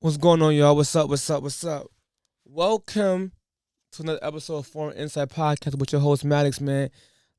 What's going on, y'all? What's up? What's up? What's up? Welcome to another episode of Foreign Insight Podcast with your host Maddox, man.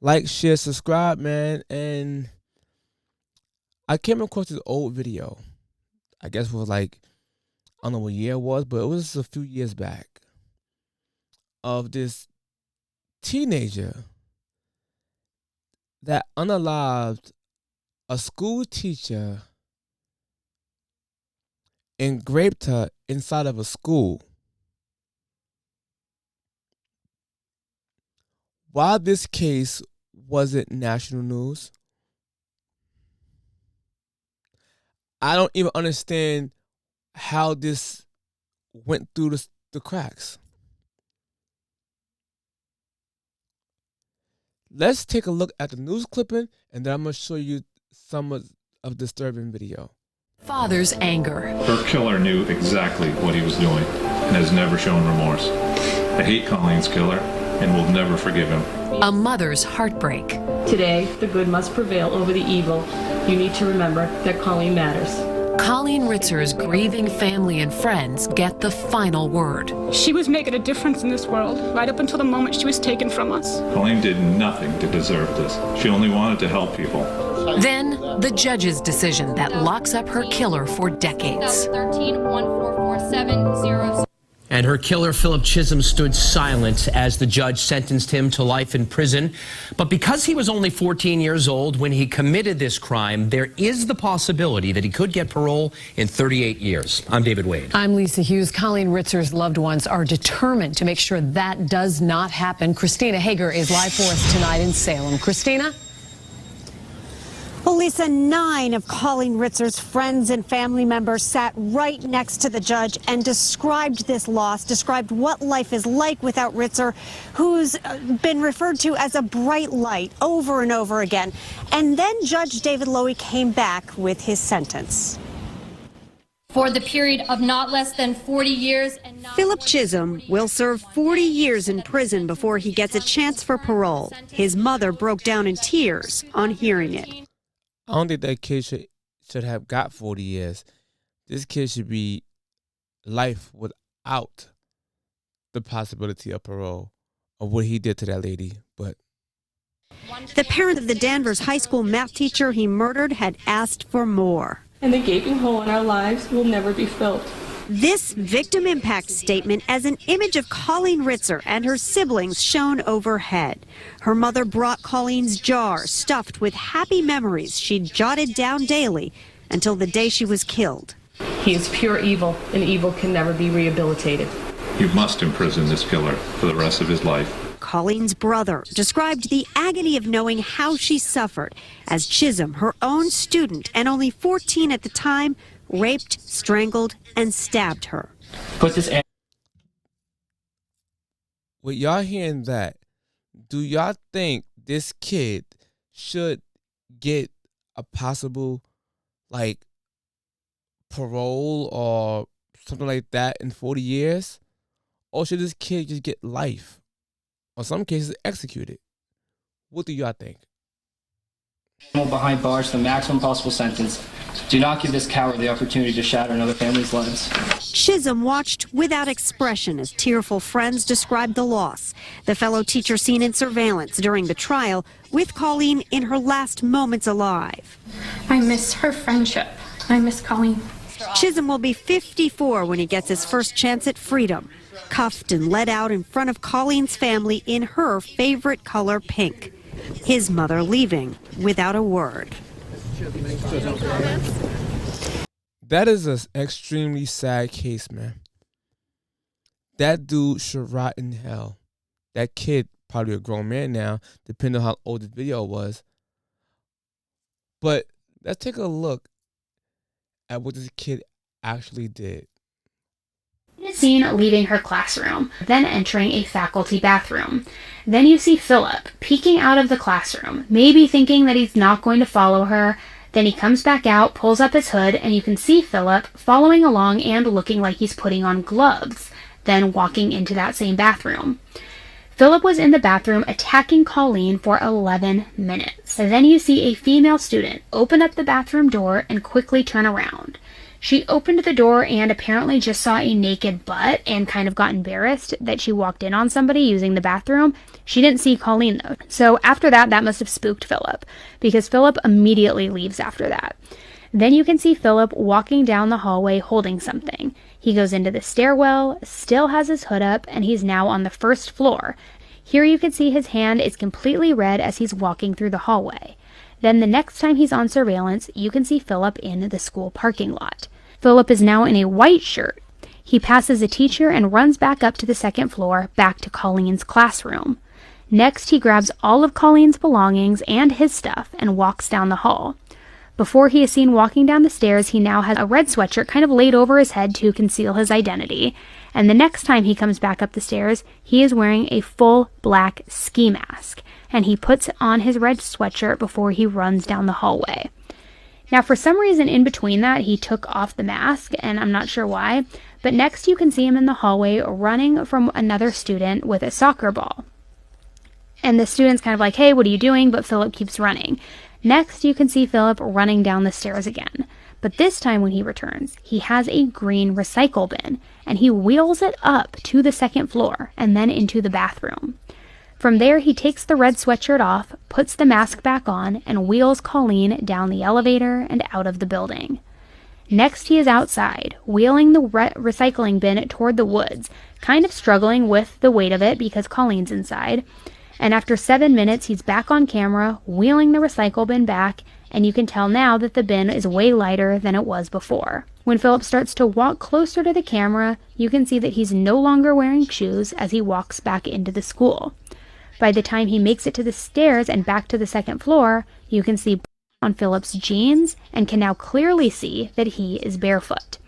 Like, share, subscribe, man. And I came across this old video. I guess it was like, I don't know what year it was, but it was a few years back, of this teenager that unalived a school teacher and raped her inside of a school. While this case wasn't national news, I don't even understand how this went through the cracks. Let's take a look at the news clipping, and then I'm going to show you some of disturbing video. Father's anger. Her killer knew exactly what he was doing and has never shown remorse. I hate Colleen's killer and will never forgive him. A mother's heartbreak. Today, the good must prevail over the evil. You need to remember that Colleen matters. Colleen Ritzer's grieving family and friends get the final word. She was making a difference in this world, right up until the moment she was taken from us. Colleen did nothing to deserve this. She only wanted to help people. Then, the judge's decision that locks up her killer for decades. 2013-14470. And her killer, Philip Chisholm, stood silent as the judge sentenced him to life in prison. But because he was only 14 years old when he committed this crime, there is the possibility that he could get parole in 38 years. I'm David Wade. I'm Lisa Hughes. Colleen Ritzer's loved ones are determined to make sure that does not happen. Christina Hager is live for us tonight in Salem. Christina? Well, Lisa, 9 of Colleen Ritzer's friends and family members sat right next to the judge and described this loss, described what life is like without Ritzer, who's been referred to as a bright light over and over again. And then Judge David Lowy came back with his sentence. For the period of not less than 40 years. And Philip Chisholm will serve 40 years in prison before he gets a chance for parole. His mother broke down in tears on hearing it. I don't think that kid should have got 40 years. This kid should be life without the possibility of parole of what he did to that lady. But the parent of the Danvers High School math teacher he murdered had asked for more. And the gaping hole in our lives will never be filled. This victim impact statement as an image of Colleen Ritzer and her siblings shown overhead. Her mother brought Colleen's jar stuffed with happy memories she'd jotted down daily until the day she was killed. He is pure evil, and evil can never be rehabilitated. You must imprison this killer for the rest of his life. Colleen's brother described the agony of knowing how she suffered as Chisholm, her own student and only 14 at the time, raped, strangled, and stabbed her. with y'all hearing that, do y'all think this kid should get a possible, like, parole or something like that in 40 years? Or should this kid just get life? Or some cases, executed? What do y'all think? Behind bars for the maximum possible sentence. Do not give this coward the opportunity to shatter another family's lives. Chisholm watched without expression as tearful friends described the loss. The fellow teacher seen in surveillance during the trial with Colleen in her last moments alive. I miss her friendship. I miss Colleen. Chisholm will be 54 when he gets his first chance at freedom. Cuffed and led out in front of Colleen's family in her favorite color, pink. His mother leaving without a word. That is an extremely sad case, man. That dude should rot in hell. That kid, probably a grown man now, depending on how old the video was. But let's take a look at what this kid actually did. Seen leaving her classroom, then entering a faculty bathroom. Then you see Philip peeking out of the classroom, maybe thinking that he's not going to follow her. Then he comes back out, pulls up his hood, and you can see Philip following along and looking like he's putting on gloves, then walking into that same bathroom. Philip was in the bathroom attacking Colleen for 11 minutes. And then you see a female student open up the bathroom door and quickly turn around. She opened the door and apparently just saw a naked butt and kind of got embarrassed that she walked in on somebody using the bathroom. She didn't see Colleen though. So after that must have spooked Philip, because Philip immediately leaves after that. Then you can see Philip walking down the hallway holding something. He goes into the stairwell, still has his hood up, and he's now on the first floor. Here you can see his hand is completely red as he's walking through the hallway. Then the next time he's on surveillance, you can see Philip in the school parking lot. Philip is now in a white shirt. He passes a teacher and runs back up to the second floor, back to Colleen's classroom. Next, he grabs all of Colleen's belongings and his stuff and walks down the hall. Before he is seen walking down the stairs, he now has a red sweatshirt kind of laid over his head to conceal his identity. And the next time he comes back up the stairs, he is wearing a full black ski mask. And he puts on his red sweatshirt before he runs down the hallway. Now, for some reason in between that, he took off the mask, and I'm not sure why. But next you can see him in the hallway running from another student with a soccer ball. And the student's kind of like, hey, what are you doing? But Philip keeps running. Next, you can see Philip running down the stairs again. But this time when he returns, he has a green recycle bin, and he wheels it up to the second floor and then into the bathroom. From there, he takes the red sweatshirt off, puts the mask back on, and wheels Colleen down the elevator and out of the building. Next, he is outside, wheeling the recycling bin toward the woods, kind of struggling with the weight of it because Colleen's inside. And after 7 minutes, he's back on camera, wheeling the recycle bin back, and you can tell now that the bin is way lighter than it was before. When Philip starts to walk closer to the camera, you can see that he's no longer wearing shoes as he walks back into the school. By the time he makes it to the stairs and back to the second floor, you can see on Philip's jeans and can now clearly see that he is barefoot.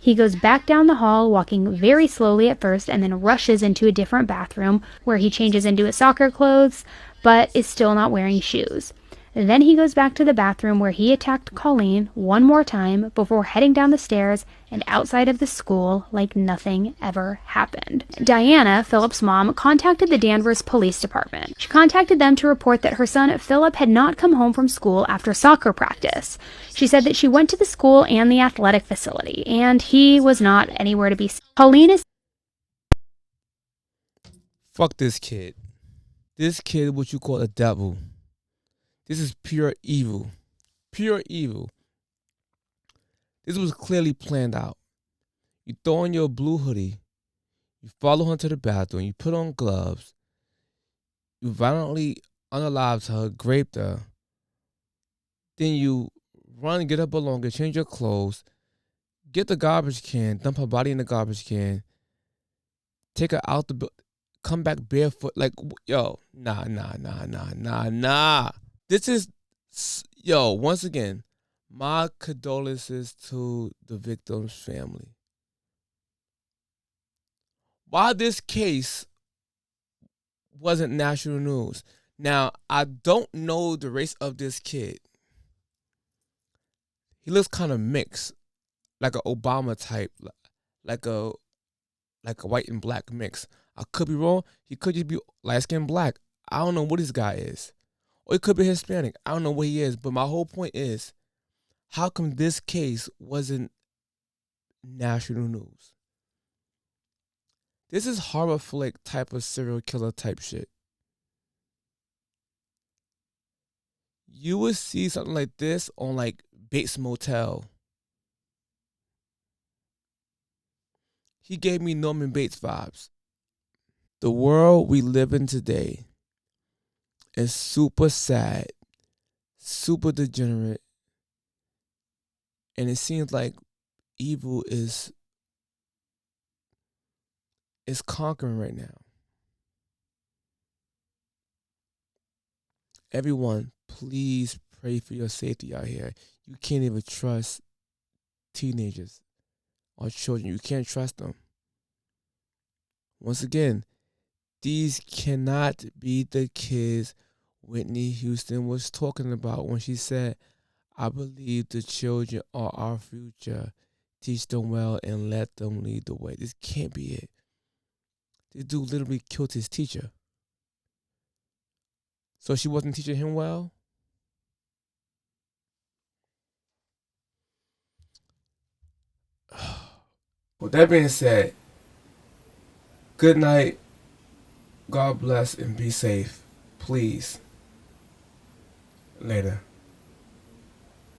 He goes back down the hall, walking very slowly at first, and then rushes into a different bathroom where he changes into his soccer clothes, but is still not wearing shoes. Then he goes back to the bathroom where he attacked Colleen one more time before heading down the stairs and outside of the school like nothing ever happened. Diana, Philip's mom, contacted the Danvers Police Department. She contacted them to report that her son Philip had not come home from school after soccer practice. She said that she went to the school and the athletic facility, and he was not anywhere to be seen. Colleen is... Fuck this kid. This kid, what you call a devil. This is pure evil. Pure evil. This was clearly planned out. You throw on your blue hoodie. You follow her to the bathroom. You put on gloves. You violently unalived her, raped her. Then you run, get her belongings, change your clothes, get the garbage can, dump her body in the garbage can, take her out the building, come back barefoot. Like, yo, nah. This is, yo, once again, my condolences to the victim's family. Why this case wasn't national news? Now, I don't know the race of this kid. He looks kind of mixed, like an Obama type, like a white and black mix. I could be wrong. He could just be light-skinned black. I don't know what this guy is. Or he could be Hispanic. I don't know what he is. But my whole point is, how come this case wasn't national news? This is horror flick type of serial killer type shit. You would see something like this on like Bates Motel. He gave me Norman Bates vibes. The world we live in today is super sad, super degenerate, and it seems like evil is conquering right now. Everyone, please pray for your safety out here. You can't even trust teenagers or children. You can't trust them. Once again, these cannot be the kids Whitney Houston was talking about when she said, I believe the children are our future. Teach them well and let them lead the way. This can't be it. This dude literally killed his teacher. So she wasn't teaching him well? With that being said, good night. God bless and be safe. Please. Later.